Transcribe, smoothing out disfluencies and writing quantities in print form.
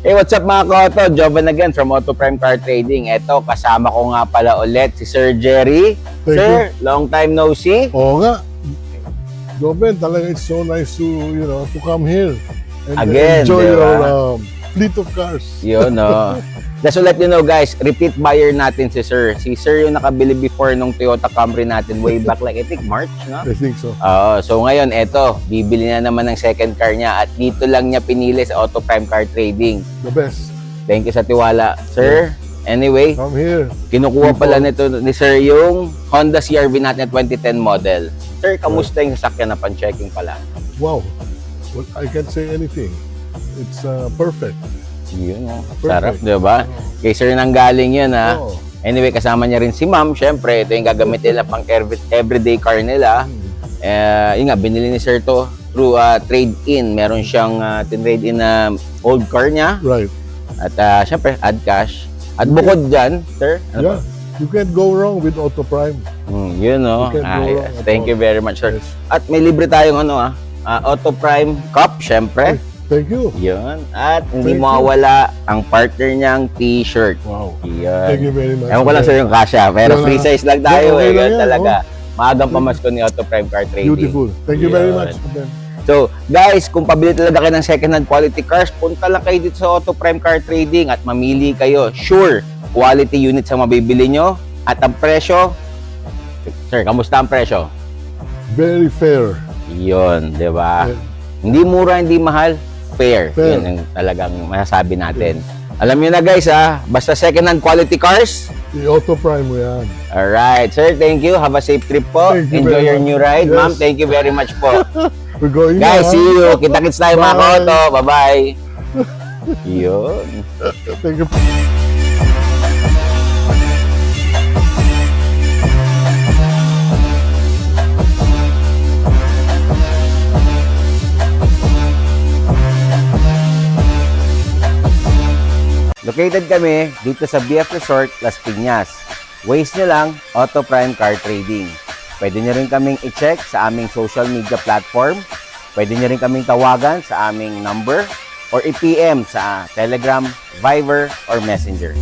Hey, what's up mga koto? Jovan again from Auto Prime Car Trading. Eto, kasama ko nga pala ulit si Sir Jerry. Thank Sir, long time no see. Oo nga. Joven, talaga it's so nice to, to come here and Again, enjoy diba? your fleet of cars. Yun, no. Just to let you know guys, repeat buyer natin si Sir. Si Sir yung nakabili before nung Toyota Camry natin way back like I think March, no? I think so. So ngayon, eto, bibili na naman ng second car niya at dito lang niya pinili sa Auto Prime Car Trading. The best. Thank you sa tiwala. Sir, anyway, Come here. kinukuha pala nito ni Sir yung Honda CR-V natin na 2010 model. Sir, kamusta yung sasakyan na pan-checking pala? Wow. Well, I can't say anything. It's perfect. Yun, oh. Perfect. Sarap, di ba? Kay Sir nang galing yun, ha? Oo. Anyway, kasama niya rin si Ma'am. Siyempre, ito yung gagamitin nila pang everyday car nila. Yun nga, binili ni Sir to through trade-in. Meron siyang trade-in na old car niya. Right. At siyempre, add cash. At bukod dyan, Sir, ano Yeah. You can't go wrong with Auto Prime. yun, no? You can't go wrong at Thank you all. very much, Sir. Yes. At may libre tayong Auto Prime Cup, syempre. Thank you. Yun. At hindi Thank you. mawawala ang partner niyang t-shirt. Wow. Yun. Thank you very much. Ewan ko lang sa yung kasya, pero Wala. free size lang tayo Okay eh. lang Ganun yan, talaga. Maagang pamasko ni Auto Prime Car Trading. Beautiful. Thank you very Yun. much. So, guys, kung pabili talaga kayo ng second-hand quality cars, punta lang kayo dito sa Auto Prime Car Trading at mamili kayo. Sure, quality units ang mabibili nyo. At ang presyo, Sir, kamusta ang presyo? Very fair. Yun, di ba? Yeah. Hindi mura, hindi mahal, fair. Fair. Yun ang talagang masasabi natin. Alam nyo na guys basta second-hand quality cars. The Auto Prime mo yan. Alright, sir, thank you. Have a safe trip po. Thank you Enjoy very your much. new ride. Yes. Ma'am, thank you very much po. We're going Guys, now, see you. Kita-kits tayo mga Bye. koto. Bye-bye. Yun. Thank you. Located kami dito sa BF Resort, Las Piñas. Waze nyo lang, Auto Prime Car Trading. Pwede nyo rin kaming i-check sa aming social media platform. Pwede nyo rin kaming tawagan sa aming number or i-PM sa Telegram, Viber, or Messenger.